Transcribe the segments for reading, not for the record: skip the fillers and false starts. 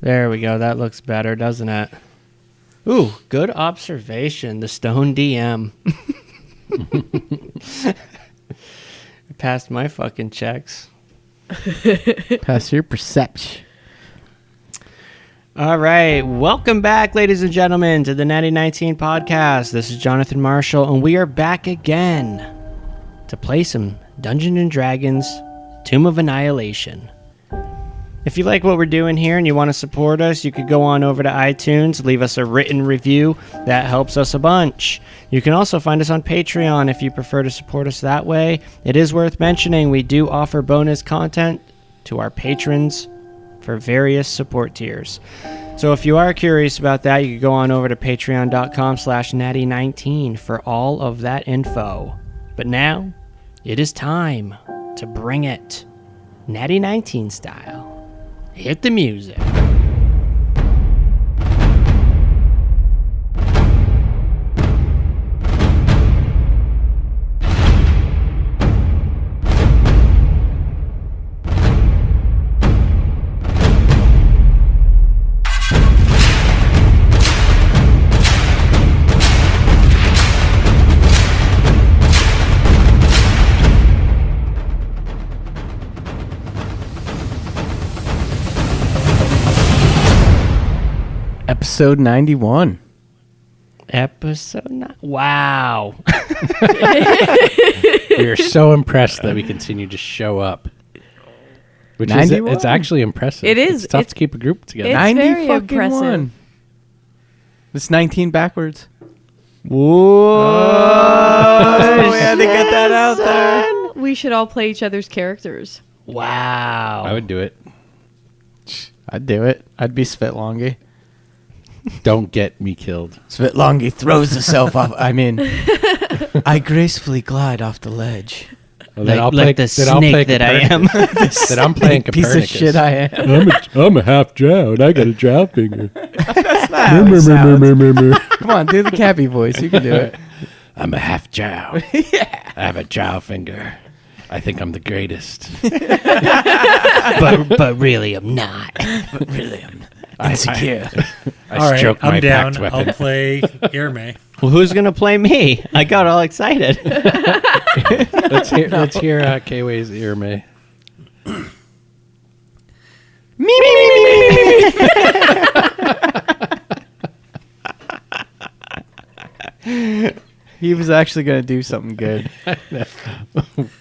There we go. That looks better, doesn't it? Ooh, good observation. The Stone DM. Passed my fucking checks. Pass your perception. All right. Welcome back, ladies and gentlemen, to the Natty 19 podcast. This is Jonathan Marshall, and we are back again to play some Dungeons & Dragons Tomb of Annihilation. If you like what we're doing here and you want to support us, you could go on over to iTunes, leave us a written review. That helps us a bunch. You can also find us on Patreon if you prefer to support us that way. It is worth mentioning we do offer bonus content to our patrons for various support tiers. So if you are curious about that, you can go on over to patreon.com/natty19 for all of that info. But now, it is time to bring it Natty 19 style. Hit the music. Episode 91. Wow. We are so impressed that we continue to show up. Which is, 91? it's actually impressive. It is. It's tough to keep a group together. It's 90 very fucking impressive. one. It's 19 backwards. Whoa. We had to get that out there. We should all play each other's characters. Wow. I would do it. I'd do it. I'd be Svetlongi. Don't get me killed. Svetlongi throws herself off. I mean, I gracefully glide off the ledge. Well, Like the snake that I am. That I'm playing Piece Kapernicus. of shit I am. I'm a half drow and I got a drow finger. That's not how it sounds. Come on, do the Cappy voice. You can do it. I'm a half drow. Yeah. I have a drow finger. I think I'm the greatest. but really, I'm not. But really, I'm insecure. I stroke my I'm down. packed weapon. I'll play Irimae. Well, who's going to play me? I got all excited. Let's hear Kway's Irimae. He was actually going to do something good.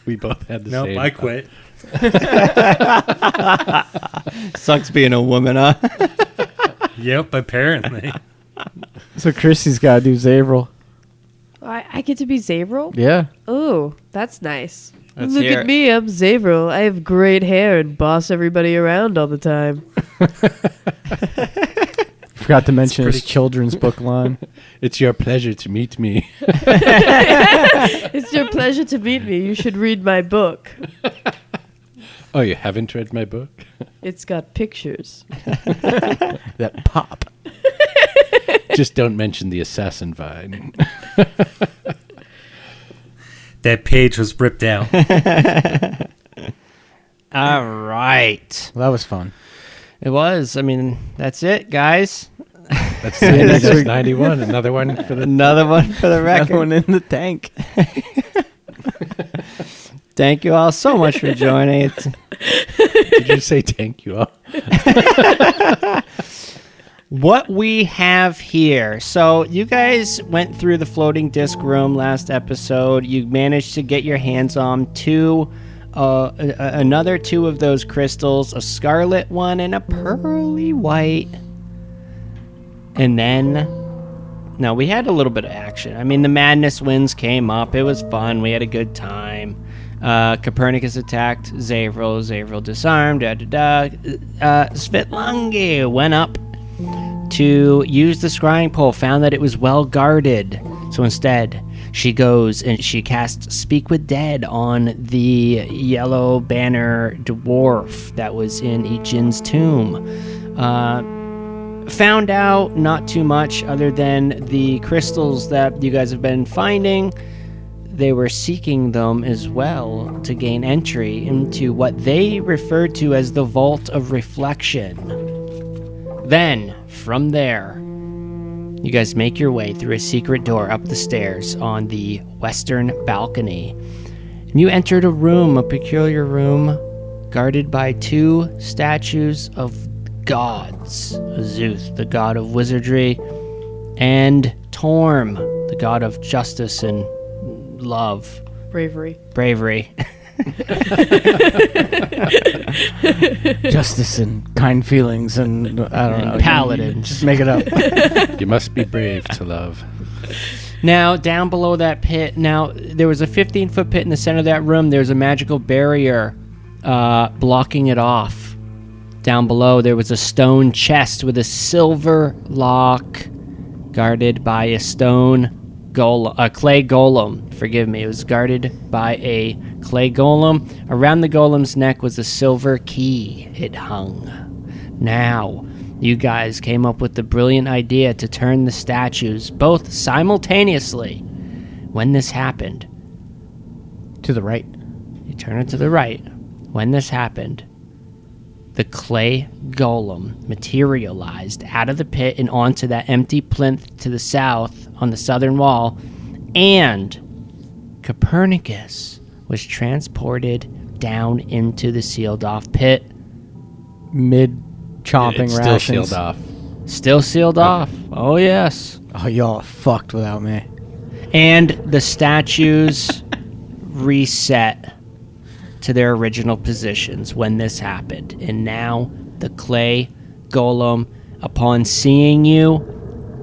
We both had the Nope, same. I quit. Sucks being a woman, huh? Yep, apparently. So Chrissy's got to do Zavril. I get to be Zavril? Yeah. Oh, that's nice. Let's Look hear at it. me, I'm Zavril. I have great hair and boss everybody around all the time. Forgot to mention his pretty- children's book line. It's your pleasure to meet me. It's your pleasure to meet me. You should read my book. Oh, you haven't read my book? It's got pictures. That pop. Just don't mention the assassin vine. That page was ripped out. All right. Well, that was fun. It was. I mean, that's it, guys. That's the end of this 91. Another one for the... Another one for the record. Another one in the tank. Thank you all so much for joining. Did you say thank you all? What we have here. So you guys went through the floating disc room last episode. You managed to get your hands on another two of those crystals, a scarlet one and a pearly white. And then, no, we had a little bit of action. I mean, the Madness Winds came up. It was fun. We had a good time. Kapernicus attacked Zavril. Zavril disarmed. Svetlongi went up to use the scrying pole, found that it was well guarded. So instead, she goes and she casts Speak with Dead on the yellow banner dwarf that was in Ichin's tomb. Found out not too much other than the crystals that you guys have been finding. They were seeking them as well to gain entry into what they referred to as the Vault of Reflection. Then, from there, you guys make your way through a secret door up the stairs on the western balcony. And you entered a room, a peculiar room, guarded by 2 statues of gods. Azuth, the god of wizardry, and Torm, the god of justice and love. Bravery. Justice and kind feelings and I don't know. Paladin. Just make it up. You must be brave to love. Now, down below that pit, there was a 15-foot pit in the center of that room. There's a magical barrier blocking it off. Down below, there was a stone chest with a silver lock guarded by a clay golem. Forgive me. It was guarded by a clay golem. Around the golem's neck was a silver key. It hung. Now, you guys came up with the brilliant idea to turn the statues both simultaneously. When this happened, To the right. you turn it to the right. When this happened, the clay golem materialized out of the pit and onto that empty plinth to the south on the southern wall, and Kapernicus was transported down into the sealed-off pit. Mid chomping It's still rations. sealed off. Still sealed off. Oh, yes. Oh, y'all are fucked without me. And the statues reset to their original positions when this happened. And now the clay golem, upon seeing you,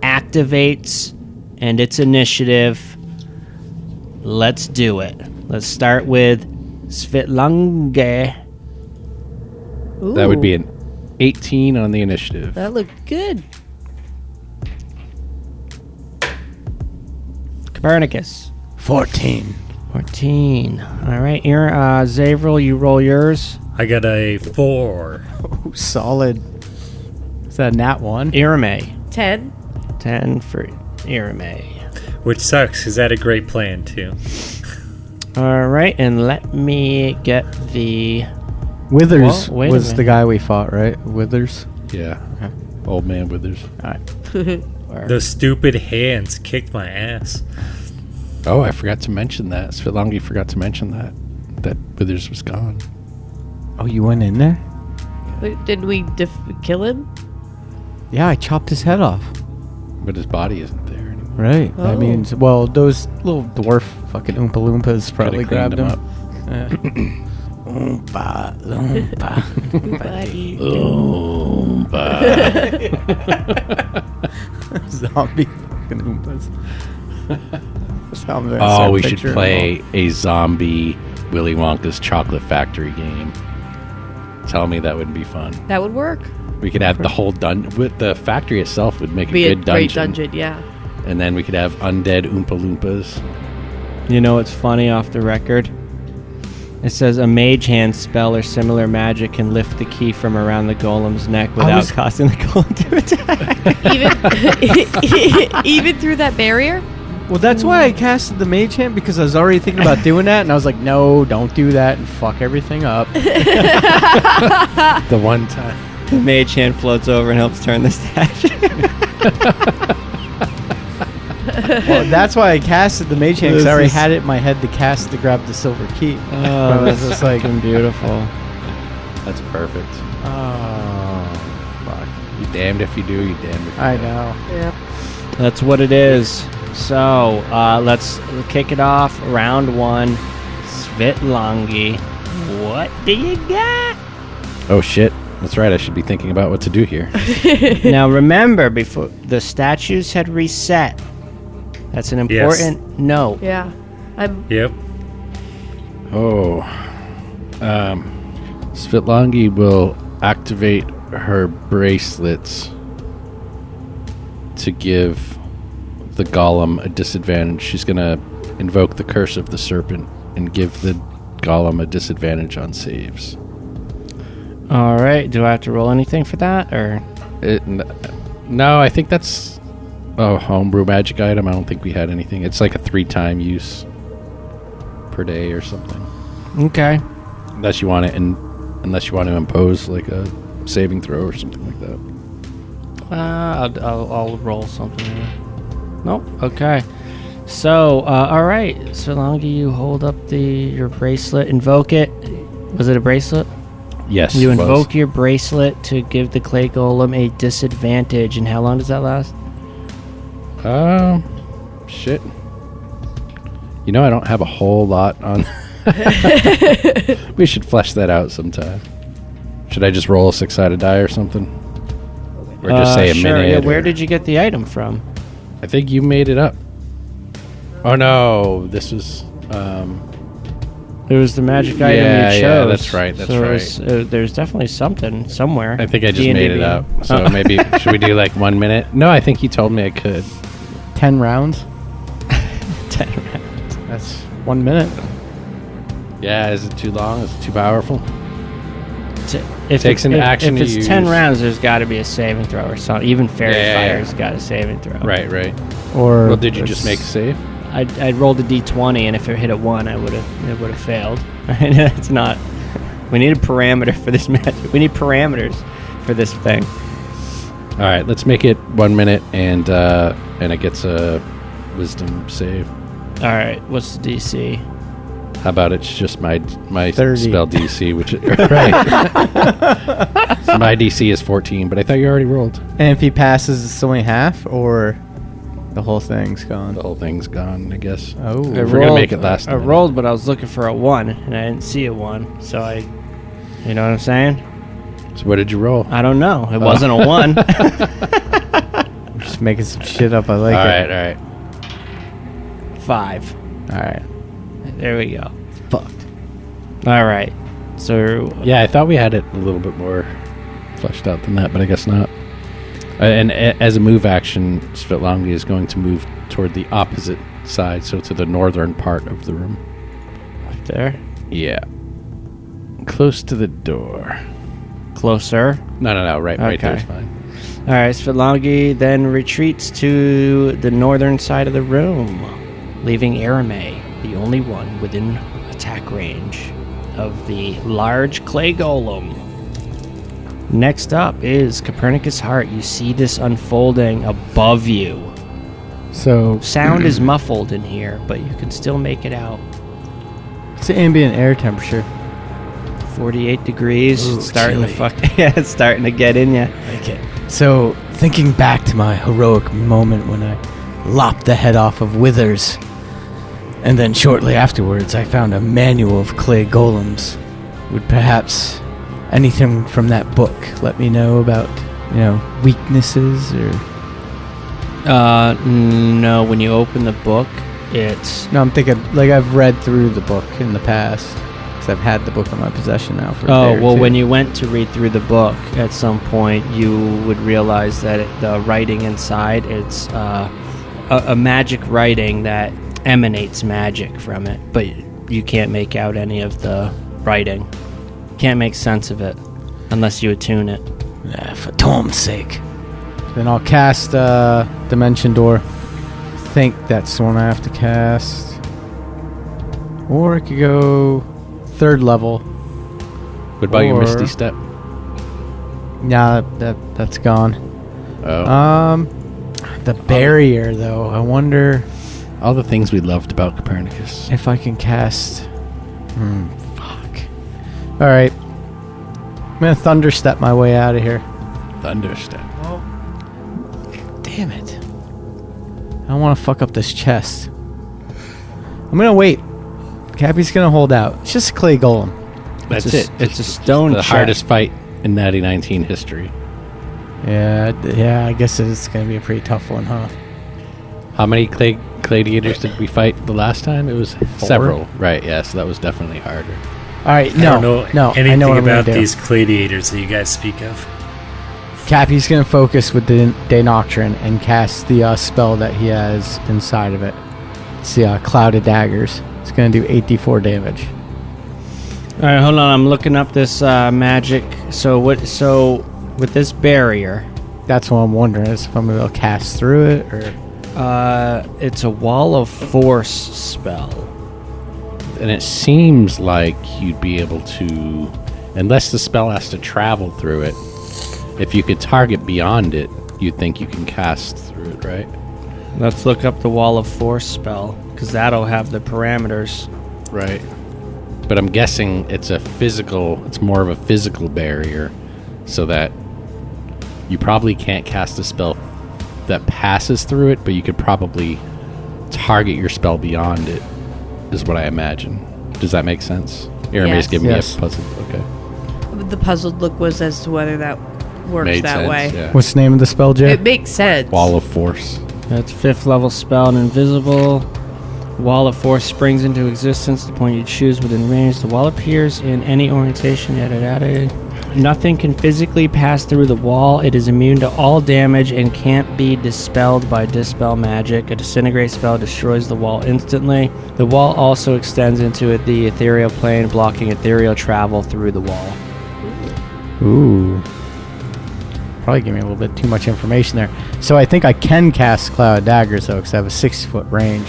activates and its initiative. Let's do it. Let's start with Svitlange. That would be Ooh, an 18 on the initiative. That looked good. Kapernicus. 14. 14. All right, Zavril, you roll yours. I got a 4. Oh, solid. Is that a nat 1? Irimae. 10. 10 for Irimae. Which sucks, because I had a great plan, too. All right, and let me get the... Withers Well, wait a was the minute. guy we fought, right? Withers. Yeah. Old man Withers. All right. Those stupid hands kicked my ass. Oh, I forgot to mention that. Svitlangi forgot to mention that Withers was gone. Oh, you went in there? Wait, did we kill him? Yeah, I chopped his head off. But his body isn't there anymore. Right. Oh. That means, well, those little dwarf fucking Oompa Loompas probably Coulda grabbed cleaned him. him Oompa Loompa. Buddy. Zombie fucking Oompas. Sounds like a Oh, sad we should picture of play a zombie Willy Wonka's Chocolate Factory game. Tell me that wouldn't be fun. That would work. We could have the whole dungeon. With the factory itself would make Be a a good great dungeon. dungeon, yeah. And then we could have undead Oompa Loompas. You know what's funny off the record? It says a mage hand spell or similar magic can lift the key from around the golem's neck without was- causing the golem to attack. Even through that barrier? Well, that's why I casted the mage hand, because I was already thinking about doing that, and I was like, no, don't do that and fuck everything up. The one time. The mage hand floats over and helps turn the statue. Well, that's why I casted the mage hand, because I already This is- had it in my head to cast to grab the silver key. Oh, But it's just like, fucking beautiful. That's perfect. oh, fuck. You damned if you do, you damned if you I don't. know. Yeah. That's what it is. So, let's kick it off. Round 1. Svitlangi. What do you got? Oh shit. That's right, I should be thinking about what to do here. Now remember, before the statues had reset. That's an important note. Yeah. Yep. Oh. Svitlangi will activate her bracelets to give the golem a disadvantage. She's going to invoke the curse of the serpent and give the golem a disadvantage on saves. All right. Do I have to roll anything for that, or? No, I think that's a homebrew magic item. I don't think we had anything. It's like a 3-time use per day or something. Okay. Unless you want to impose like a saving throw or something like that. I'll roll something here. Nope. Okay. So, all right. So long as you hold up your bracelet, invoke it. Was it a bracelet? Yes. You it was. invoke your bracelet to give the clay golem a disadvantage. And how long does that last? Shit. You know, I don't have a whole lot on. We should flesh that out sometime. Should I just roll a 6-sided die or something? Or just say a sure, minute? yeah. Where or- did you get the item from? I think you made it up. Oh no, this was. It was the magic item Yeah, you chose. yeah, that's right, that's so it was, there's definitely something somewhere. I think I just D&D made it being- up. So maybe should we do like 1 minute? No, I think he told me I could. 10 rounds. 10 rounds. That's 1 minute. Yeah, is it too long? Is it too powerful? If Takes an action If to it's use. 10 rounds, there's got to be a saving throw or something. Even fairy Yeah, yeah, fire's got a saving throw. Right. Or Well, did you just make a save? I rolled a d20, and if it hit a 1, it would have failed. It's not. We need a parameter for this magic. We need parameters for this thing. All right, let's make it 1 minute, and it gets a wisdom save. All right, what's the DC? How about it's just my 30. spell DC, which is right. So my DC is 14, but I thought you already rolled. And if he passes, it's only half, or the whole thing's gone. The whole thing's gone, I guess. Oh, If we're gonna make it last. I rolled, but I was looking for a 1, and I didn't see a 1. So you know what I'm saying? So what did you roll? I don't know. It wasn't a 1. I'm just making some shit up. I like All it. right. 5. All right. There we go. Fucked. All right. So Yeah, I thought we had it a little bit more fleshed out than that, but I guess not. And as a move action, Svitlongi is going to move toward the opposite side, so to the northern part of the room. right there, Yeah. Close to the door. closer. No. Right Okay. there's fine. All right. Svitlongi then retreats to the northern side of the room, leaving Irimae, the only one within attack range of the large clay golem. Next up is Kapernicus Heart. You see this unfolding above you. So, Sound is muffled in here, but you can still make it out. it's the ambient air temperature. 48 degrees. Ooh, It's starting to chilly. yeah, it's starting to get in you. Okay. So, thinking back to my heroic moment when I lopped the head off of Withers, and then shortly afterwards I found a manual of clay golems. Would perhaps anything from that book let me know about, weaknesses or... No, when you open the book, it's No, I'm thinking, like, I've read through the book in the past, because I've had the book in my possession now for a day or two. when you went to read through the book, at some point you would realize that the writing inside, it's a magic writing that emanates magic from it, but you can't make out any of the writing. Can't make sense of it unless you attune it. For Tom's sake. Then I'll cast Dimension Door. I think that's the one I have to cast. Or I could go 3rd level. What about your Or- Misty Step? Nah, that's gone. Oh. The barrier, though. I wonder All the things we loved about Copernicus. if I can cast... fuck. Alright. I'm gonna Thunderstep my way out of here. Thunderstep. Damn it. I don't want to fuck up this chest. I'm gonna wait. Cappy's gonna hold out. It's just a clay golem. That's It's it. a stone The chest. hardest fight in Natty 19 history. Yeah, I guess it's gonna be a pretty tough one, huh? How many gladiators did we fight the last time? It was 4. several. Right, yeah, so that was definitely harder. Alright, I don't know I anything know what I'm about gonna do. these gladiators that you guys speak of. Cappy's gonna focus with the Day Nocturne and cast the spell that he has inside of it. It's the Clouded Daggers. It's gonna do 8d4 damage. All right, hold on. I'm looking up this magic. So with this barrier, That's what I'm wondering, is if I'm gonna be able to cast through it, or... it's a wall of force spell. And it seems like you'd be able to, unless the spell has to travel through it, if you could target beyond it, you think you can cast through it, right? Let's look up the Wall of Force spell, because that'll have the parameters. Right. But I'm guessing it's more of a physical barrier, so that you probably can't cast a spell that passes through it, but you could probably target your spell beyond it, is what I imagine. Does that make sense? Irimae's giving me a puzzle. Okay. The puzzled look was as to whether that works Made that sense, way. yeah. What's the name of the spell, Jay? It makes sense. Wall of Force. That's 5th level spell and invisible. Wall of Force springs into existence the point you choose within range. The wall appears in any orientation. Nothing can physically pass through the wall. It is immune to all damage and can't be dispelled by dispel magic. A disintegrate spell destroys the wall instantly. The wall also extends into the ethereal plane, blocking ethereal travel through the wall. Ooh. Probably gave me a little bit too much information there. So I think I can cast Cloud of Daggers, though, because I have a 6-foot range.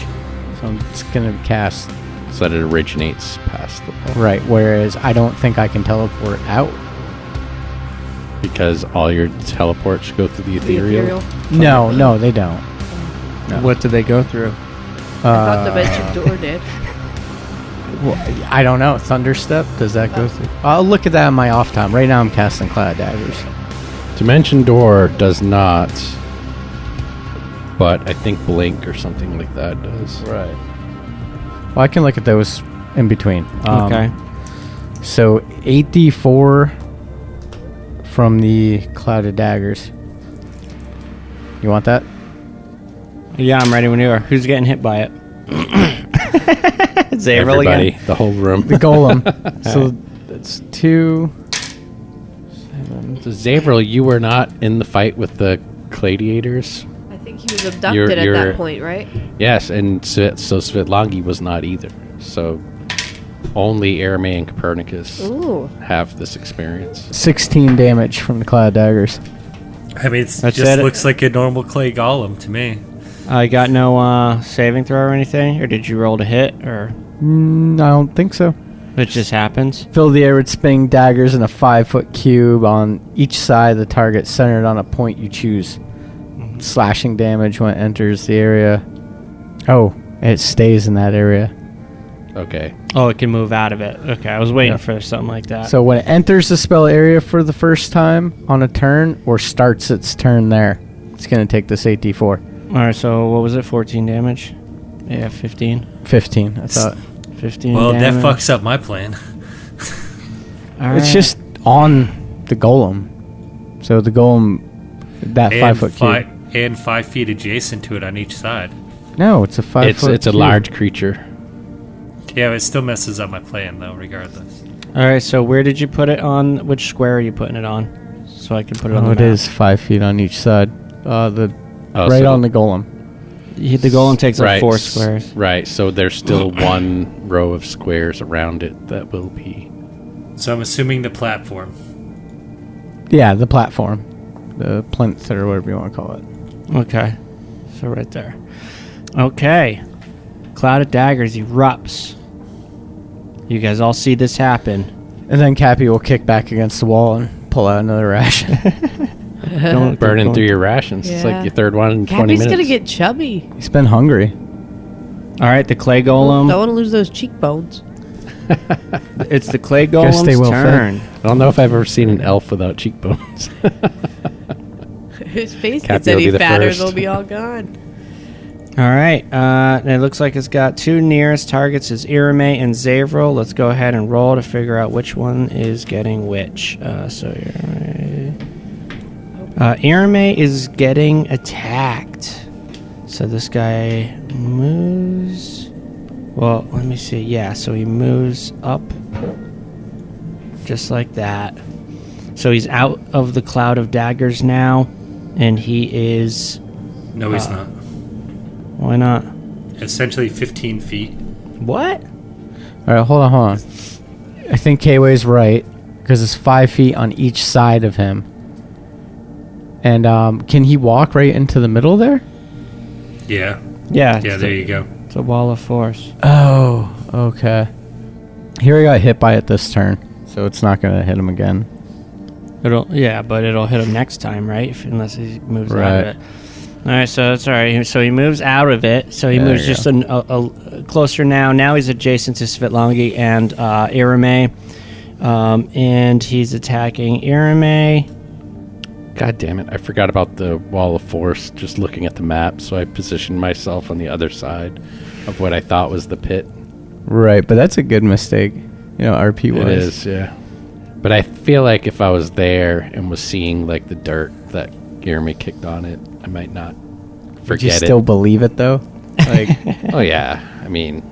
So I'm just going to cast... So that it originates past the wall. Right, whereas I don't think I can teleport out. Because all your teleports go through the ethereal? No, they don't. No. What did they go through? I thought the dimension door did. Well, I don't know. Thunderstep? Does that go through? I'll look at that in my off time. Right now I'm casting Cloud of Daggers. Dimension Door does not, but I think Blink or something like that does. Right. Well, I can look at those in between. Okay. So 8d4 from the Cloud of Daggers. You want that? Yeah, I'm ready when you are. Who's getting hit by it? Zavril Everybody, again? the whole room. The golem. So that's 2... So Zavril, you were not in the fight with the gladiators? I think he was abducted at that point, right? Yes, and so Svitlangi was not either. So only Irimae and Kapernicus have this experience. 16 damage from the Cloud of Daggers. I mean, it looks like a normal clay golem to me. I got no saving throw or anything? Or did you roll to hit? Or I don't think so. it just happens? Fill the air with spinning daggers in a 5-foot cube on each side of the target, centered on a point you choose. Slashing damage when it enters the area. Oh, it stays in that area. Okay. Oh, it can move out of it. Okay, I was waiting for something like that. So when it enters the spell area for the first time on a turn, or starts its turn there, it's going to take this 8d4. Alright, so what was it? 14 damage? Yeah, 15. 15, I thought. 15 Well, damage. that fucks up my plan. All It's right. just on the golem. So the golem, that 5-foot cube. And 5 feet adjacent to it on each side. No, it's a 5-foot It's a cube. large creature. Yeah, but it still messes up my plan, though, regardless. Alright, so where did you put it on? Which square are you putting it on? So I can put it on the Oh, it map. is 5 feet on each side. Right So- on the golem. The golem takes up Right. 4 squares. Right, so there's still one row of squares around it that will be... So I'm assuming the platform. Yeah, the platform. The plinth or whatever you want to call it. Okay. So right there. Okay. Cloud of Daggers erupts. You guys all see this happen. And then Cappy will kick back against the wall and pull out another ration. Don't Burning through your rations. It's like your third one in 20 Cappy's minutes. gonna get chubby. He's been hungry. Alright, the clay golem. Don't want to lose those cheekbones. It's the clay Guess they golem's will turn. I don't know if I've ever seen an elf without cheekbones. His face Cappy gets will any be the fatter, first. they'll be all gone. Alright, it looks like it's got 2 nearest targets is Irimae and Zavril. Let's go ahead and roll to figure out which one is getting which. So Irimae is getting attacked. So this guy moves. Well, let me see. Yeah, so he moves up just like that. So he's out of the Cloud of Daggers now, and he is... No, he's not. Why not? Essentially 15 feet. What? All right, hold on. I think K-Way's right, because it's 5 feet on each side of him. And can he walk right into the middle there? Yeah. Yeah. Yeah, there you go. It's a wall of force. Oh, okay. Here he got hit by it this turn, so it's not going to hit him again. But it'll hit him next time, right? Unless he moves out Right. of it. All right, so that's all right. So he moves out of it. So he moves just a closer now. Now he's adjacent to Svitlangi and Irimae. And he's attacking Irimae. God damn it. I forgot about the wall of force just looking at the map, so I positioned myself on the other side of what I thought was the pit. Right, but that's a good mistake. RP was. It is, yeah. But I feel like if I was there and was seeing like the dirt that Irimae kicked on it, I might not forget Do you still believe it though? Like, Oh yeah. I mean,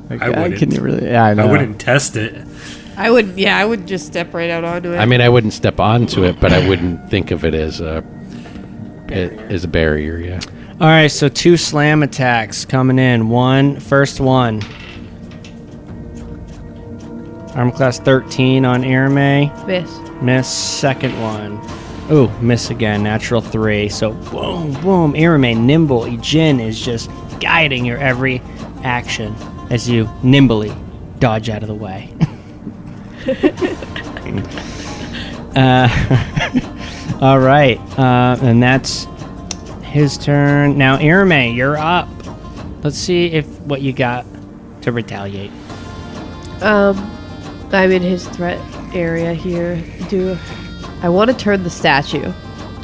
I wouldn't. Can you really? Yeah, I know. I wouldn't test it. I wouldn't. Yeah, I would just step right out onto it. I mean, I wouldn't step onto it, but I wouldn't think of it as a barrier. Yeah. All right, so 2 slam attacks coming in. First one. Armor class 13 on Irimae. Miss. Second one. Ooh, miss again. Natural 3. So boom, boom. Irimae, nimble. Ijin is just guiding your every action as you nimbly dodge out of the way. All right, and that's his turn. Now, Irimae, you're up. Let's see what you got to retaliate. I'm in his threat area here. I want to turn the statue.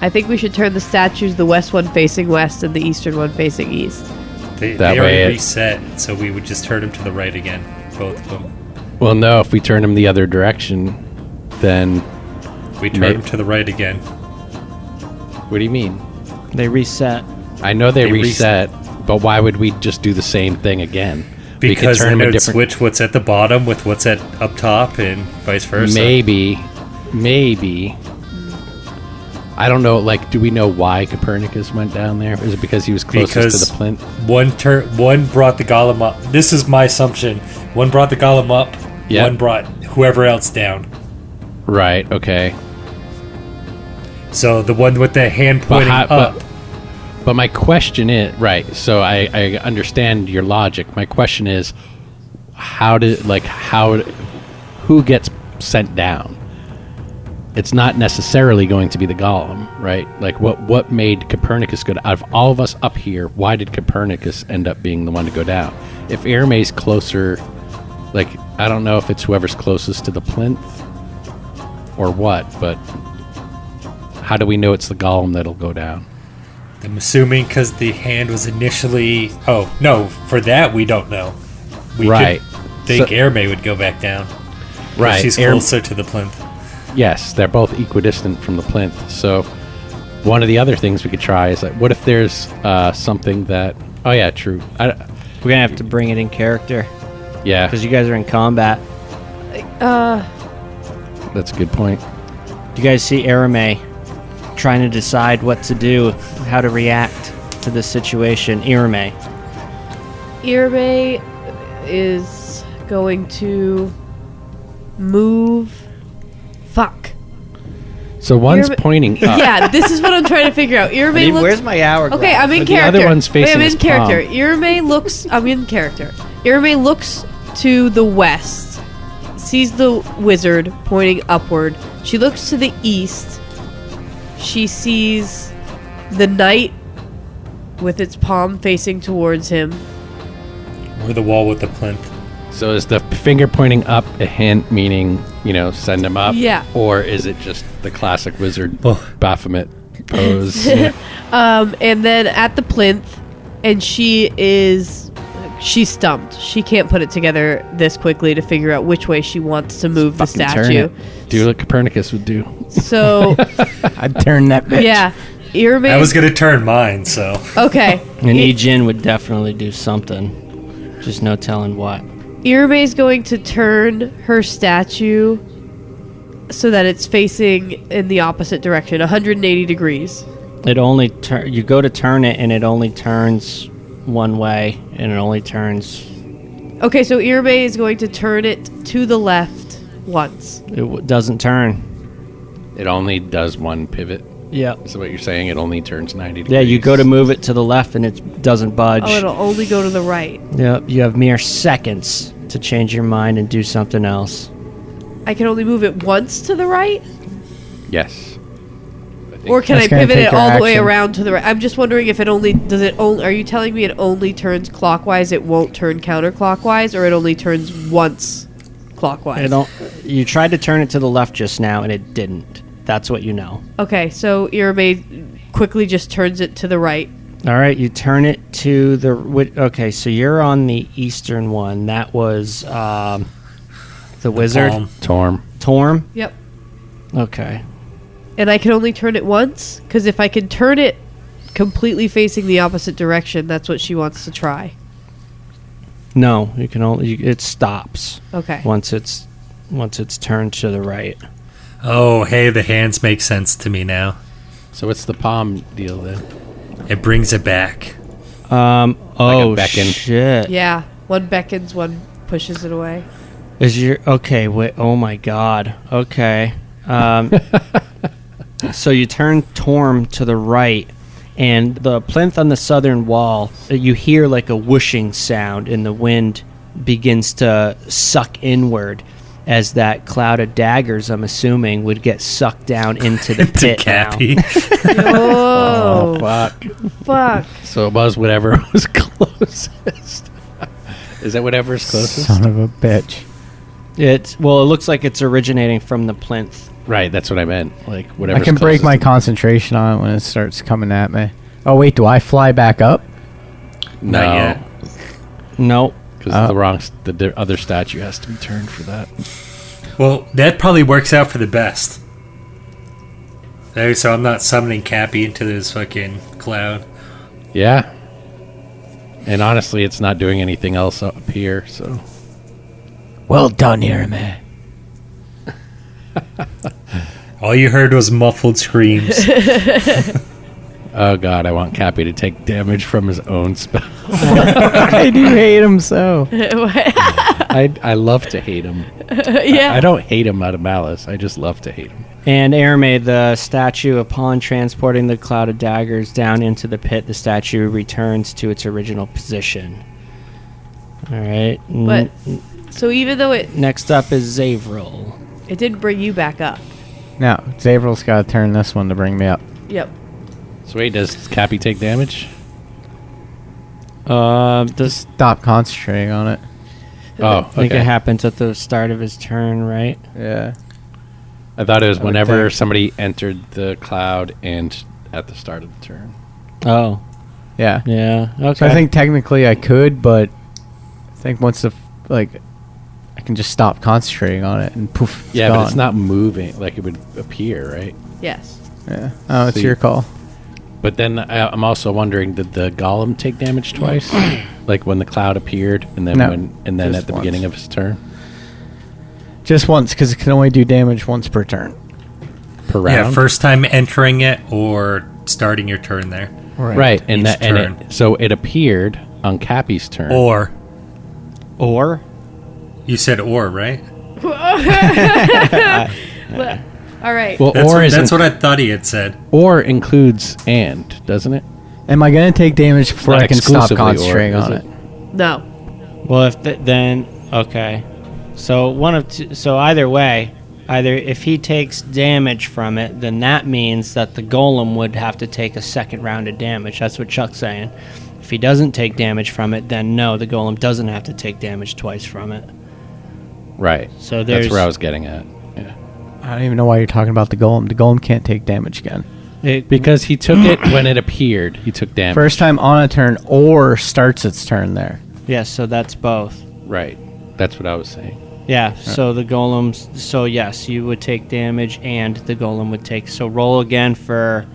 I think we should turn the statues, the west one facing west and the eastern one facing east. They That way already it- reset, so we would just turn them to the right again. Both of them. Well, no. If we turn him the other direction, then We turn them to the right again. what do you mean? They reset. I know they They reset, but why would we just do the same thing again? We could Because turn then him it a would different. switch what's at the bottom with what's at up top and vice versa. Maybe. I don't know. Like, do we know why Copernicus went down there? Is it because he was closest Because to the plinth? one brought the golem up. This is my assumption. One brought the golem up. Yeah. One brought whoever else down. Right. Okay. So the one with the hand pointing up. But my question is right. So I understand your logic. My question is, who gets sent down? It's not necessarily going to be the golem, right? Like what made Copernicus go down? Out of all of us up here, why did Copernicus end up being the one to go down? If Irimae's closer, like I don't know if it's whoever's closest to the plinth or what, but how do we know it's the golem that'll go down? I'm assuming because the hand was initially. Oh no, for that we don't know. We Right. could think So- Irimae would go back down. 'Cause Right. She's closer to the plinth. Yes, they're both equidistant from the plinth. So one of the other things we could try is like, what if there's something that? Oh yeah, true. We're gonna have to bring it in character Yeah, because you guys are in combat. that's a good point. You guys see Irimae trying to decide what to do, how to react to this situation. Irimae. Irimae is going to move. Fuck. So one's Irimae- pointing up. Yeah, this is what I'm trying to figure out. Irimae looks. Where's my hourglass? Okay, I'm in But the character. other one's facing I'm in his character. palm. Irimae looks. I'm in character. Irimae looks to the west, sees the wizard pointing upward. She looks to the east. She sees the knight with its palm facing towards him. Or the wall with the plinth. So is the finger pointing up a hint, meaning send him up? Yeah. Or is it just the classic wizard Well- Baphomet pose? And then at the plinth, and she's stumped. She can't put it together this quickly to figure out which way she wants to move the Fucking turn statue. it. Do what Copernicus would do. So I'd turn that bitch. yeah, Irimae. I was gonna turn mine, so Okay. And Ijin would definitely do something. Just no telling what. Irimae's going to turn her statue so that it's facing in the opposite direction, 180 degrees. It only you go to turn it and it only turns one way and it only turns. Okay, so Irimae is going to turn it to the left once. It doesn't turn. It only does one pivot. Yep. Is what you're saying? It only turns 90 degrees. Yeah, you go to move it to the left and it doesn't budge. Oh, it'll only go to the right. Yep. You have mere seconds to change your mind and do something else. I can only move it once to the right? Yes. Or can That's I gonna pivot take it your all the way action. around to the right? I'm just wondering if it only are you telling me it only turns clockwise, it won't turn counterclockwise, or it only turns once clockwise? You tried to turn it to the left just now, and it didn't. That's what you know. Okay, so Irimae quickly just turns it to the right. All right, you turn it to the... Okay, so you're on the eastern one. That was the wizard. Palm. Torm? Yep. Okay. And I can only turn it once? Because if I can turn it completely facing the opposite direction, that's what she wants to try. No, you can only... it stops Okay. once it's turned to the right. Oh, hey, the hands make sense to me now. So what's the palm deal then? It brings it back. Oh, beckon. shit. Yeah. One beckons, one pushes it away. Is your... Okay, wait. Oh, my God. Okay. So you turn Torm to the right, and the plinth on the southern wall, you hear like a whooshing sound, and the wind begins to suck inward as that cloud of daggers, I'm assuming, would get sucked down into the To pit now. Cappy. Oh, fuck. fuck. So it was whatever was closest. Is that whatever's closest? Son of a bitch. It looks like it's originating from the plinth. Right, that's what I meant. Like whatever. I can break my concentration on it when it starts coming at me. Oh, wait, do I fly back up? No, Not yet. Nope. because the other statue has to be turned for that. Well, that probably works out for the best. So I'm not summoning Cappy into this fucking cloud. Yeah. And honestly, it's not doing anything else up here, so... Well done, Irimae. All you heard was muffled screams. Oh god, I want Cappy to take damage from his own spell. I do hate him so. I love to hate him. Yeah. I don't hate him out of malice. I just love to hate him. And Irimae, the statue, upon transporting the cloud of daggers down into the pit, the statue returns to its original position. All right. But so even though Next up is Zavril. it did bring you back up. Now, Zavril's got to turn this one to bring me up. Yep. So wait, does Cappy take damage? Does Stop concentrating on it. Oh, I think okay. it happens at the start of his turn, right? Yeah. I thought it was I would whenever think. somebody entered the cloud and at the start of the turn. Oh, Yeah. yeah. Okay. So I think technically I could, but I think once I can just stop concentrating on it and poof, it's Yeah, gone. but it's not moving like it would appear, right? Yes. Yeah. Oh, it's So your you- call. But then I'm also wondering, did the golem take damage twice? Like when the cloud appeared, and then No, and then just at the once. beginning of his turn Just once, because it can only do damage once per turn. per round. Yeah, first time entering it or starting your turn there. right, and Each that turn. so it appeared on Cappy's turn. Or, you said or, right? All right. well, That's what I thought he had said. or includes and, doesn't it? Am I going to take damage before Not I can stop exclusively, or concentrating is on it? it? No. Well, if then okay. So one of two, so either way, either if he takes damage from it, then that means that the golem would have to take a second round of damage. That's what Chuck's saying. If he doesn't take damage from it, then no, the golem doesn't have to take damage twice from it. Right. So That's there's where I was getting at. Yeah. I don't even know why you're talking about the golem. The golem can't take damage again. Because he took it when it appeared. He took damage. First time on a turn or starts its turn there. yes, so that's both. Right. That's what I was saying. Yeah, so the golems, so yes, you would take damage and the golem would take. So roll again for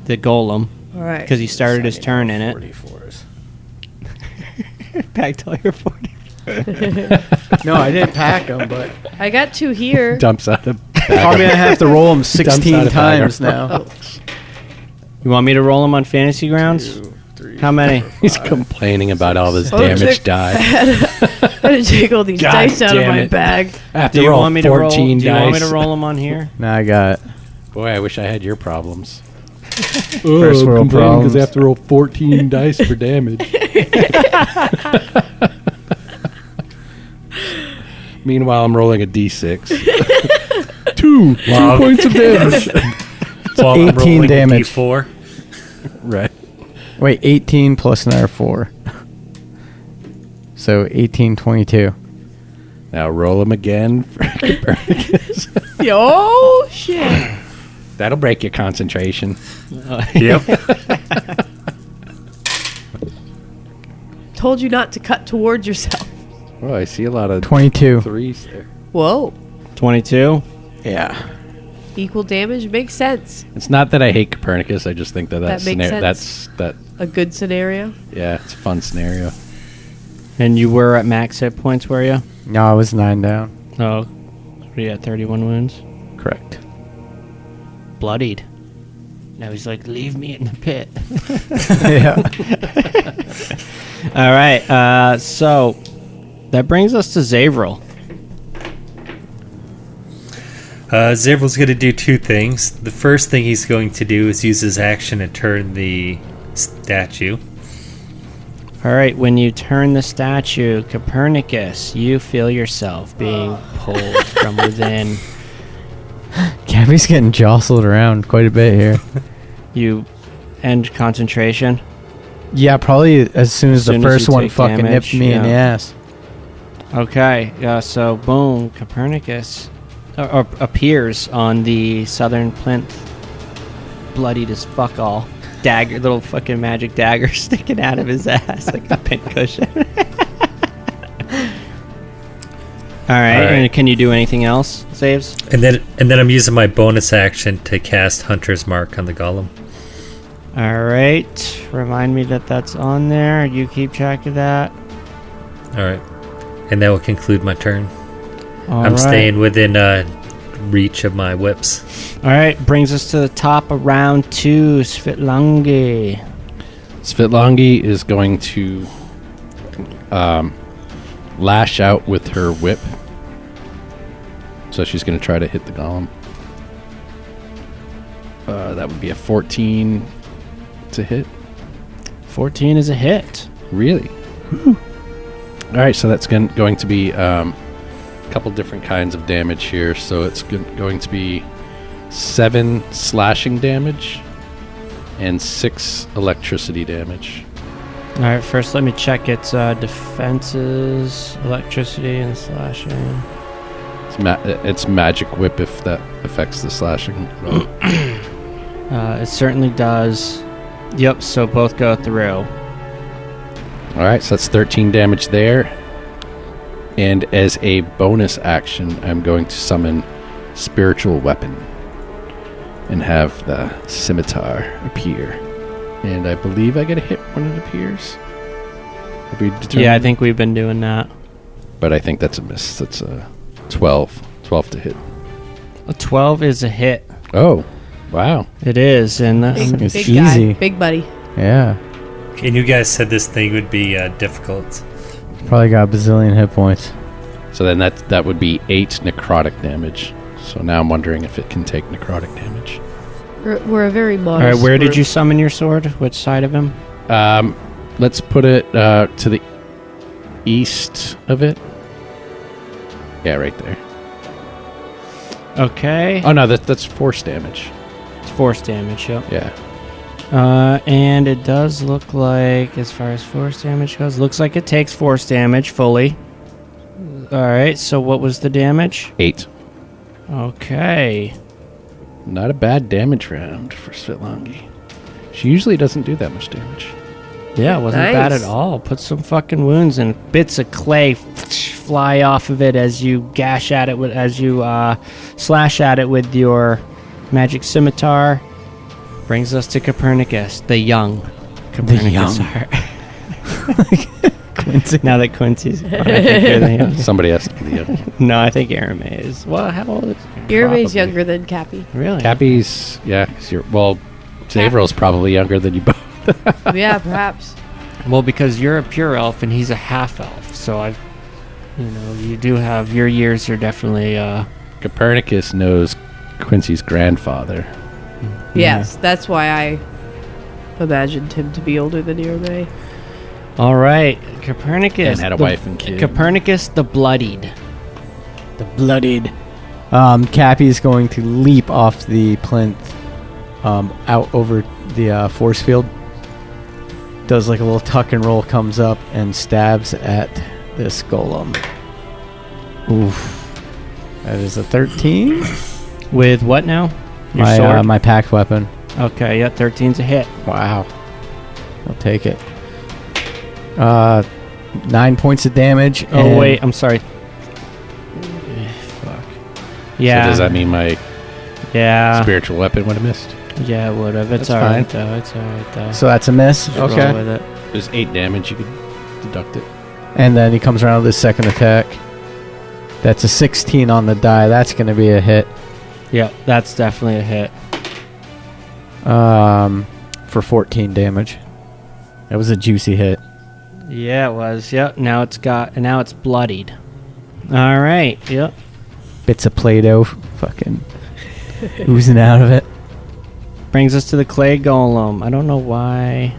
the golem All right. because he started his turn in it. 44s. Packed all your 40. No, I didn't pack them, but I got two here. Dumps out of I'm going to have to roll them Dumps out 16 a bag of times now. You want me to roll them on fantasy grounds? 2, 3, How many? He's complaining about all this Oh, damage check. die. I had to take all these God dice out of damn my it. bag. I have Do to you roll want me to roll? 14 Do you want me dice. to roll them on here? Now I got Boy, I wish I had your problems. First world problems. I have to roll 14 dice for damage. Meanwhile, I'm rolling a d6. 2 Wow. points of damage. Well, I'm 18 rolling a damage. D4. Right. Wait, 18 plus another 4. So 18, 22. Now roll him again for Copernicus. Oh, shit. That'll break your concentration. Yep. Told you not to cut towards yourself. Oh, I see a lot of 22. 3s there. Whoa. 22. Yeah. Equal damage makes sense. It's not that I hate Copernicus. I just think that That makes sense. that's A good scenario. yeah, it's a fun scenario. And you were at max hit points, were you? No, I was 9 down. Oh, you had 31 wounds. Correct. Bloodied. Now he's like, leave me in the pit. Yeah. All right. So that brings us to Zavril. Zavrel's going to do two things. The first thing he's going to do is use his action to turn the statue. All right. When you turn the statue, Copernicus, you feel yourself being pulled from within. Gabby's getting jostled around quite a bit here. You end concentration. Yeah, probably as soon as the you first one take fucking damage, nipped me in the ass. Okay. So boom, Copernicus appears on the southern plinth, bloodied as fuck all. Dagger, little fucking magic dagger sticking out of his ass like a pincushion. All right. And can you do anything else, Saves? And then I'm using my bonus action to cast Hunter's Mark on the golem. All right. Remind me that that's on there. You keep track of that. All right. And that will conclude my turn. All I'm right. staying within reach of my whips. All right. Brings us to the top of round 2. Svitlangi. Svitlangi is going to lash out with her whip. So she's going to try to hit the golem. That would be a 14 to hit. 14 is a hit. Really? All right, so that's going to be a couple different kinds of damage here. So it's going to be 7 slashing damage and 6 electricity damage. All right. First, let me check its defenses, electricity, and slashing. It's magic whip if that affects the slashing at all. It certainly does. Yep. So both go through. All right, so that's 13 damage there. And as a bonus action, I'm going to summon Spiritual Weapon and have the scimitar appear. And I believe I get a hit when it appears. Have we determined? Yeah, I think we've been doing that. But I think that's a miss. That's a 12. 12 to hit. A 12 is a hit. Oh, wow. It is, and Big, It's big easy. guy. Big buddy. Yeah. And you guys said this thing would be difficult. Probably got a bazillion hit points. So then that would be 8 necrotic damage. So now I'm wondering if it can take necrotic damage. We're a very modest all right. Where did group. you summon your sword? Which side of him? Let's put it to the east of it. Yeah, right there. Okay. Oh no, that's force damage. It's force damage. Yep. Yeah. And it does look like, as far as force damage goes, looks like it takes force damage fully. All right. So what was the damage? 8. Okay. Not a bad damage round for Svitlangi. She usually doesn't do that much damage. Yeah, it wasn't bad at Nice. all. Put some fucking wounds and bits of clay fly off of it as you gash at it slash at it with your magic scimitar. Brings us to Copernicus, the young Copernicus. Quincy. Now that Quincy's, I think you're the young. Somebody has to be the other. No, I think Irimae is. Well, how old is? Irimae's Probably. younger than Cappy. Really? Cappy's, yeah, 'cause Zavril's probably younger than you both. Yeah, perhaps. Well, because you're a pure elf and he's a half elf, so you do have your years are definitely. Copernicus knows Quincy's grandfather. Yes, that's why I imagined him to be older than Irimae. All right, Copernicus And had a wife and kid. Copernicus the Bloodied. The bloodied. Cappy's going to leap off the plinth out over the force field. Does like a little tuck and roll, comes up and stabs at this golem. Oof. That is a 13. With what now? Your sword? My packed weapon. Okay, yeah, 13's a hit. Wow. I'll take it. 9 points of damage. Oh, wait, I'm sorry. Fuck. Yeah. So does that mean my spiritual weapon would have missed? Yeah, it would have. It's That's alright, fine. though. It's alright, though. So that's a miss. Just roll Okay. with it. There's 8 damage. You could deduct it. And then he comes around with his second attack. That's a 16 on the die. That's going to be a hit. Yeah, that's definitely a hit. For 14 damage. That was a juicy hit. Yeah, it was. Yep. Now it's bloodied. All right. Yep. Bits of Play-Doh fucking oozing out of it. Brings us to the clay golem. I don't know why.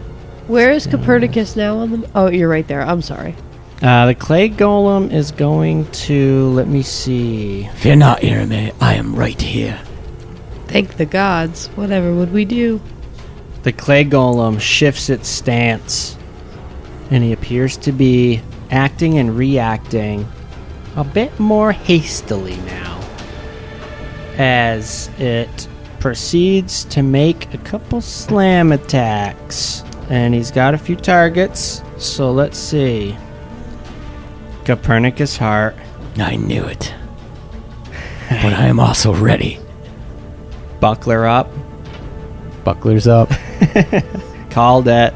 Where is Copernicus now on the... Oh, you're right there. I'm sorry. The clay golem is going to... Let me see. Fear not, Irimae. I am right here. Thank the gods. Whatever would we do? The clay golem shifts its stance. And he appears to be acting and reacting a bit more hastily now. As it proceeds to make a couple slam attacks. And he's got a few targets. So let's see. Copernicus Heart. I knew it. But I am also ready. Buckler up. Buckler's up. Called it.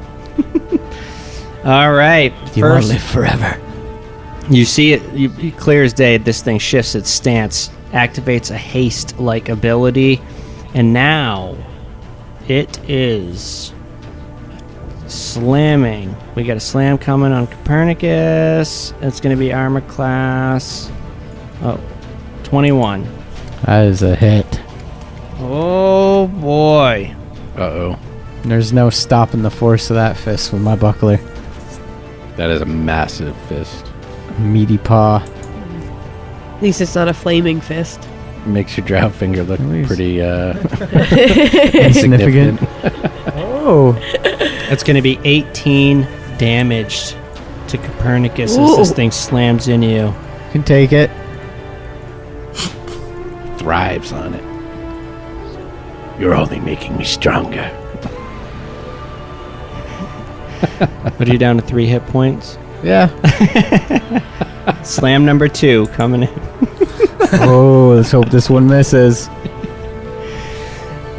All right. You want to live forever. You see it clear as day. This thing shifts its stance, activates a haste-like ability, and now it is slamming. We got a slam coming on Copernicus. It's going to be armor class. 21. That is a hit. Oh boy. Uh-oh. There's no stopping the force of that fist with my buckler. That is a massive fist. Meaty paw. At least it's not a flaming fist. Makes your drow finger look At least. pretty Insignificant. Oh. That's going to be 18 damage to Copernicus as this thing slams into you. Can take it. Thrives on it. You're only making me stronger. What are you down to 3 hit points? Yeah. Slam number 2 coming in. Oh, let's hope this one misses.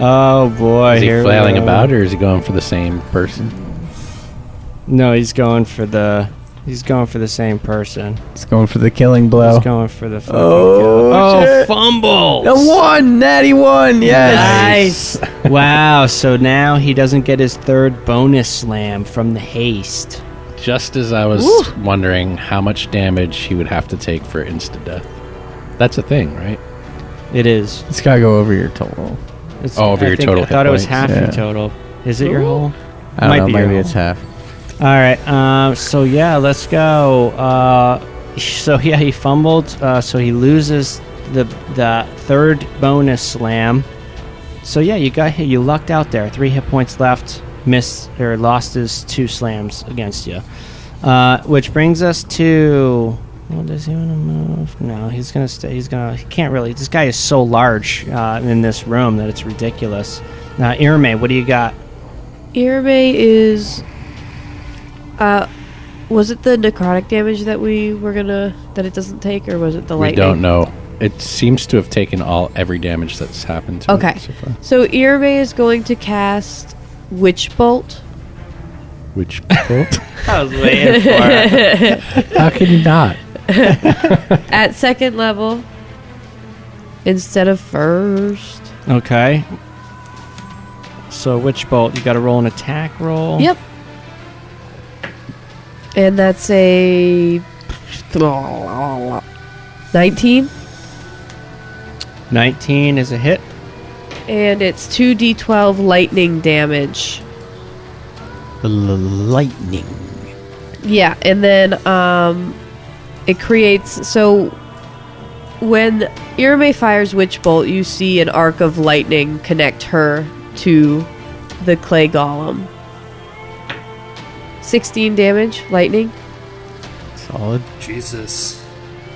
Oh boy. Is he here we flailing go. about, or is he going for the same person? No, he's going for the same person. He's going for the killing blow. He's going for the fucking Oh, kill. shit. Fumble! A 1! Natty 1! Yes! Nice. Wow, so now he doesn't get his third bonus slam from the haste. Just as I was wondering how much damage he would have to take for insta-death. That's a thing, right? It is. It's gotta go over your total. It's, over your total I thought hit it was points. half Yeah. your total. Is it your whole? I don't Might know, be your maybe whole. it's half. All right. So yeah, let's go. So yeah, he fumbled. So he loses the third bonus slam. So yeah, you lucked out there. 3 hit points left. Missed or lost his 2 slams against you. Which brings us to. Well, does he want to move? No, he's gonna stay. He can't really. This guy is so large in this room that it's ridiculous. Irimae, what do you got? Irimae is... was it the necrotic damage that we were gonna... that it doesn't take, or was it the We lightning? don't know. It seems to have taken every damage that's happened to Okay. it so far. So Irimae is going to cast Witch Bolt. Which bolt? I was waiting for it. How can you not? At second level instead of first. Okay. So Witch Bolt, you got to roll an attack roll. Yep. And that's a 19. 19 is a hit. And it's 2d12 lightning damage. Lightning. Yeah, and then it creates... So When Irimae fires Witch Bolt, you see an arc of lightning connect her to the clay golem. 16 damage, lightning. Solid. Jesus.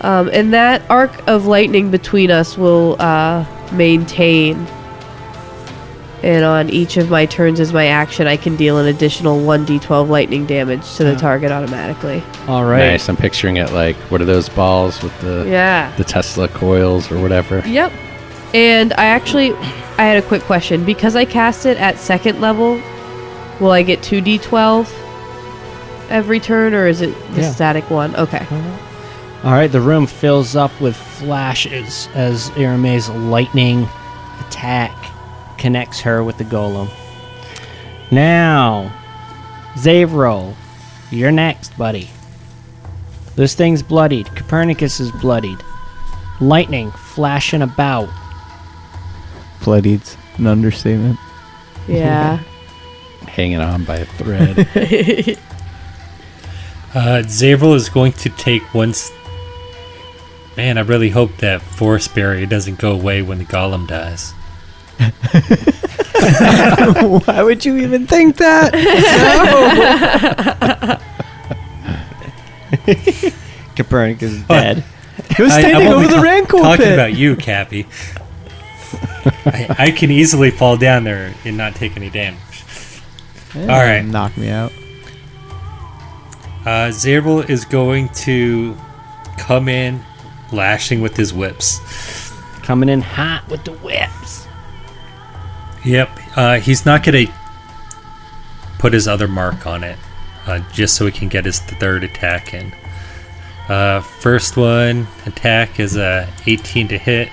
And that arc of lightning between us will maintain. And on each of my turns as my action, I can deal an additional 1d12 lightning damage to the target automatically. All right. Nice. I'm picturing it like, what are those balls with the Tesla coils or whatever? Yep. And I had a quick question. Because I cast it at second level, will I get 2d12 every turn, or is it the static one? Okay. All right, the room fills up with flashes as Irimae's lightning attack connects her with the golem. Now, Zavril, you're next, buddy. This thing's bloodied. Copernicus is bloodied. Lightning flashing about. Bloodied's an understatement. Yeah. Hanging on by a thread. Zavril is going to take one... Man, I really hope that force barrier doesn't go away when the golem dies. Why would you even think that? Copernicus is dead. He was standing over the Rancor talking pit. about you, Cappy. I can easily fall down there and not take any damage. Yeah, All right. Knock me out. Zavril is going to come in lashing with his whips. Coming in hot with the whips. Yep. He's not going to put his other mark on it, just so he can get his third attack in. First one attack is a 18 to hit.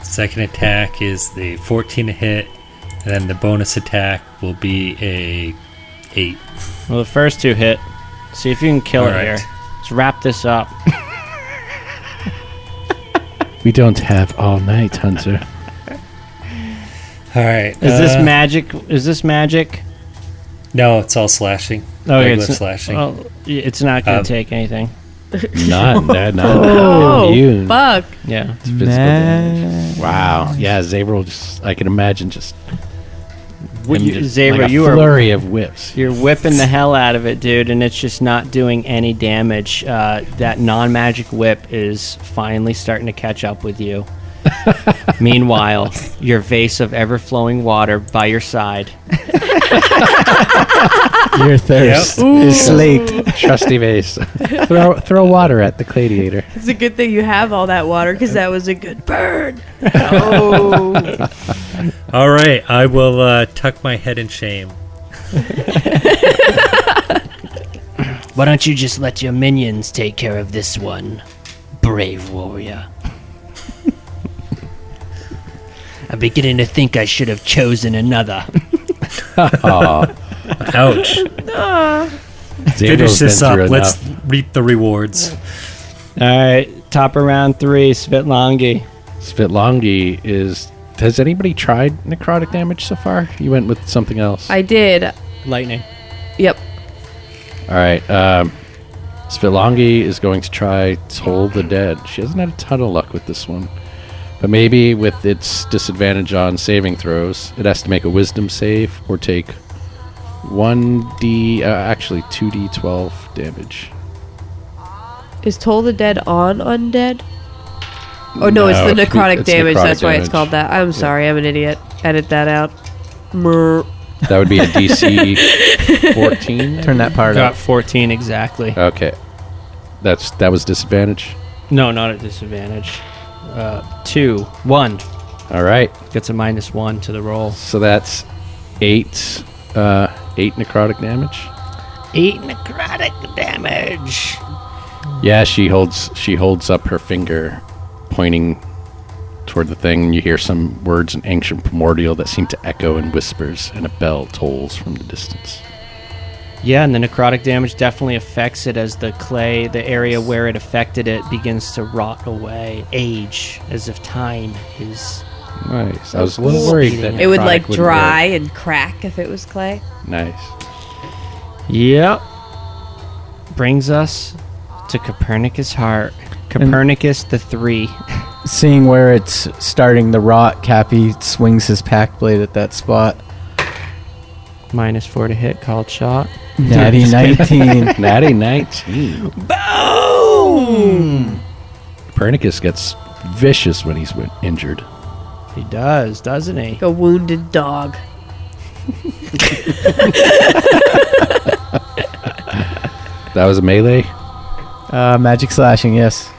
Second attack is the 14 to hit. And then the bonus attack will be a 8. Well, the first two hit. See if you can kill it here. Let's wrap this up. We don't have all night, Hunter. All right. Is this magic? Is this magic? No, it's all slashing. Okay, Regular it's slashing. Oh, it's not going to take anything. Not Oh, immune. fuck. Yeah. It's physical damage. Wow. Yeah, Zavril just, I can imagine just... Zavril, like a you are... flurry of whips. You're whipping the hell out of it, dude, and it's just not doing any damage. That non-magic whip is finally starting to catch up with you. Meanwhile, your vase of ever-flowing water by your side. Your thirst Yep. is slaked. Trusty vase. throw water at the gladiator. It's a good thing you have all that water, because that was a good burn. Oh. All right. I will tuck my head in shame. Why don't you just let your minions take care of this one, brave warrior? I'm beginning to think I should have chosen another. Ouch. Finish this up. Let's reap the rewards. All right, top of round 3, Svitlongi. Svitlongi is... Has anybody tried necrotic damage so far? You went with something else. I did. Lightning. Yep. All right. Svitlongi is going to try Toll the Dead. She hasn't had a ton of luck with this one. But maybe with its disadvantage on saving throws, it has to make a wisdom save or take 2d12 damage. Is Toll the Dead on Undead? Oh, no, it's the necrotic it's damage. necrotic That's why it's damage. called that. I'm sorry. I'm an idiot. Edit that out. Mer. That would be a DC 14? Turn that part Got up. 14 exactly. Okay. That was disadvantage? No, not at disadvantage. 2, 1. All right. Gets a -1 to the roll. So that's 8 necrotic damage. 8 necrotic damage. Yeah, she holds up her finger, pointing toward the thing. You hear some words in ancient primordial that seem to echo in whispers, and a bell tolls from the distance. Yeah, and the necrotic damage definitely affects it as the clay, the area where it affected it, begins to rot away, age, as if time is... Nice. I was a little worried that It would, necrotic like, wouldn't dry work. and crack if it was clay. Nice. Yep. Brings us to Copernicus' heart. Copernicus the 3. Seeing where it's starting to rot, Cappy swings his pack blade at that spot. -4 to hit, called shot. Natty 19. Natty 19. Boom! Copernicus gets vicious when he's injured. He does, doesn't he? Like a wounded dog. That was a melee. Magic slashing, yes.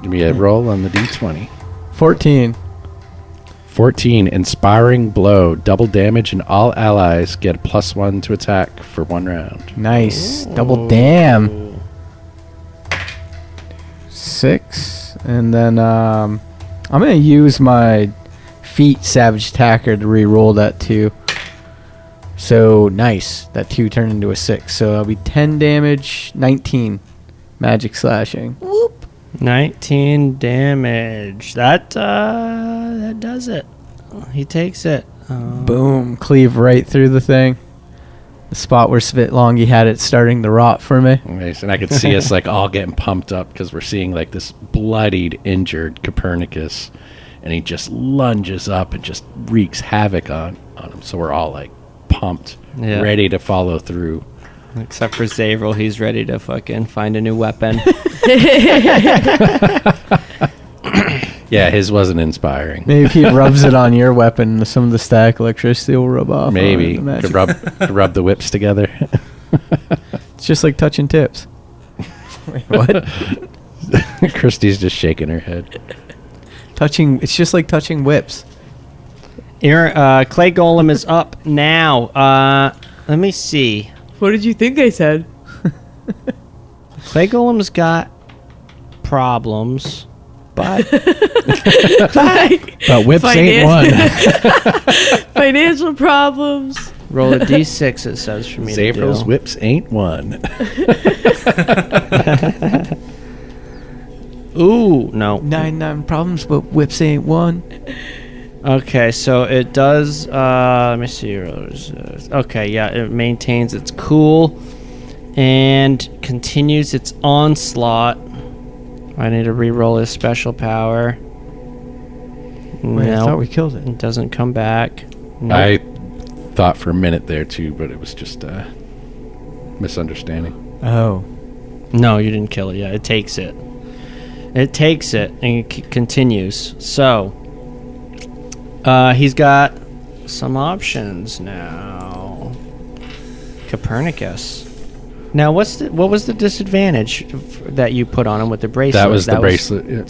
Give me a roll on the d20. 14. 14, inspiring blow. Double damage, and all allies get a +1 to attack for 1 round. Nice. Double damn. 6. And then I'm going to use my feat Savage Attacker to re-roll that 2. So, nice. That 2 turned into a 6. So, that'll be 10 damage, 19 magic slashing. 19 damage. That does it. He takes it. Boom. Cleave right through the thing. The spot where Svitlongi had it starting to rot for me. Nice. And I could see us like all getting pumped up because we're seeing like this bloodied, injured Copernicus, and he just lunges up and just wreaks havoc on him. So we're all like pumped, Yeah. ready to follow through. Except for Zavril, he's ready to fucking find a new weapon. Yeah, his wasn't inspiring. Maybe if he rubs it on your weapon, some of the static electricity will rub off. Maybe on it. to rub the whips together. It's just like touching tips. Wait, what? Christy's just shaking her head. It's just like touching whips. Clay Golem is up now. Let me see. What did you think I said? Clay Golem's got problems, but But whips ain't one. Financial problems. roll a d6, it says for me to Zavril's do. whips ain't one. Ooh, no. 9 problems, but whips ain't one. Okay, so it does, let me see. Okay, yeah, it maintains its cool and continues its onslaught. I need to re-roll his special power. Wait, I thought No, we killed it. it doesn't come back. Nope. I thought for a minute there too, but it was just a misunderstanding. Oh. No, you didn't kill it yet. It takes it. It takes it and it continues. So, he's got some options now. Copernicus. Now, what was the disadvantage that you put on him with the bracelet? That was the bracelet. Yeah.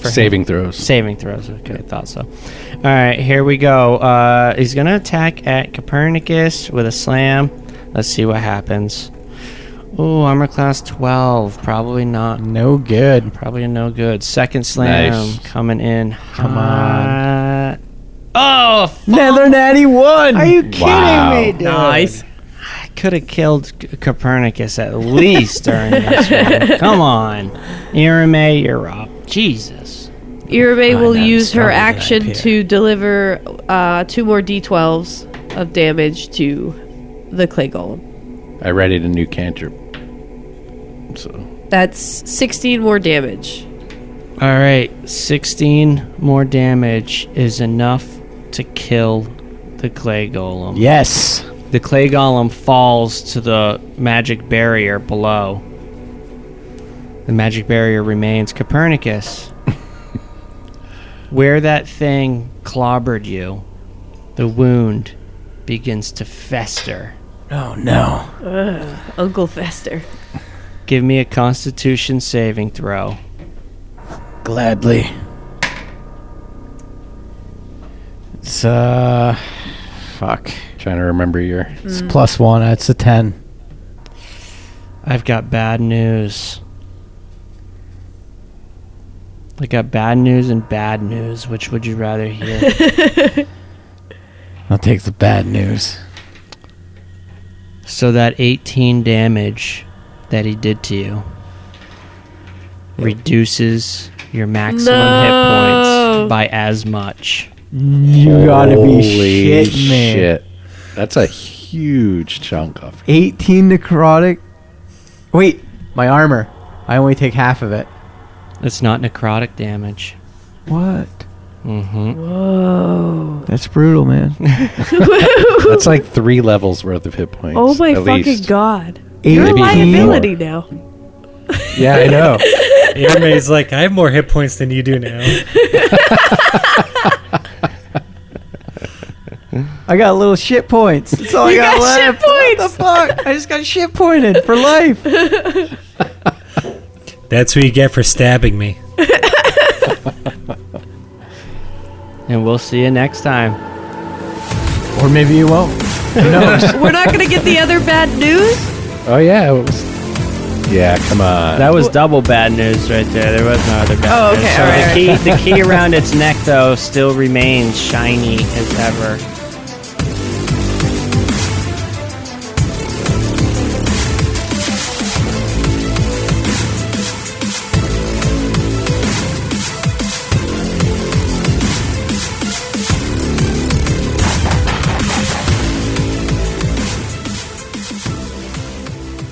For Saving throws. Saving throws. Okay, I thought so. All right, here we go. He's gonna attack at Copernicus with a slam. Let's see what happens. Ooh, armor class 12. Probably not. No good. Probably a no good. Second slam Nice. coming in. Come hot. Oh, Another natty 1. are you kidding Wow. me, dude? Nice. I could have killed Copernicus at least during this one. Come on. Irimae, you're up. Jesus. Irimae will I'm use her stronger than action I to deliver 2 more d12s of damage to the clay golem. I readied a new cantrip. So That's 16 more damage. All right, 16 more damage is enough to kill the clay golem. Yes. The clay golem falls to the magic barrier below. The magic barrier remains. Copernicus, where that thing clobbered you, the wound begins to fester. Oh, no. Uncle Fester. Give me a Constitution saving throw. Gladly. It's, fuck. trying to remember your. It's +1. That's a 10. I've got bad news. I got bad news and bad news. Which would you rather hear? I'll take the bad news. So that 18 damage that he did to you reduces your maximum hit points by as much. You gotta be Holy shitting me. shit. That's a huge chunk of. 18 necrotic. Wait, my armor. I only take half of it. It's not necrotic damage. What? Mm-hmm. Whoa. That's brutal, man. That's like 3 levels worth of hit points. Oh my at fucking least. god. You're a 18. liability now. Yeah, I know. Irimae's like, I have more hit points than you do now. I got little shit points. That's all I got left. shit points. What the fuck? I just got shit pointed for life. That's what you get for stabbing me. And we'll see you next time. Or maybe you won't. Who knows? We're not going to get the other bad news? Oh, yeah. It was, yeah, come on. That was double bad news right there. There was no other bad Oh, news. okay, So alright, the key around its neck, though, still remains shiny as ever.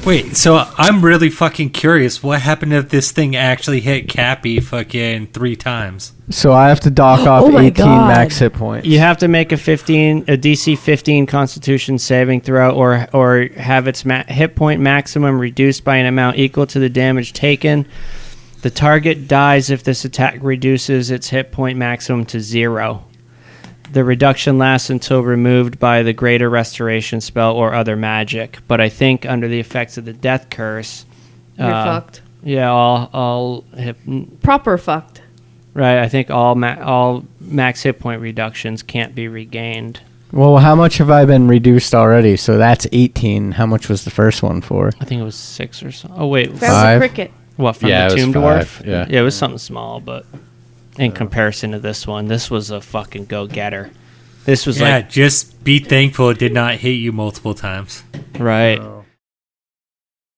Wait, so I'm really fucking curious. What happened if this thing actually hit Cappy fucking 3 times? So I have to dock off Oh my 18 God. max hit points. You have to make a DC 15 Constitution saving throw, or have its hit point maximum reduced by an amount equal to the damage taken. The target dies if this attack reduces its hit point maximum to 0. The reduction lasts until removed by the Greater Restoration spell or other magic. But I think under the effects of the Death Curse, You're fucked. yeah, all hit, Proper fucked. right. I think all max hit point reductions can't be regained. Well, how much have I been reduced already? So that's 18. How much was the first one for? I think it was 6 or so. Oh wait, Found Five. the cricket. what from Yeah, the it was Tomb 5, Dwarf? yeah. it was something small, but in comparison to this one, this was a fucking go-getter. This was Yeah, like just be thankful it did not hit you multiple times. right.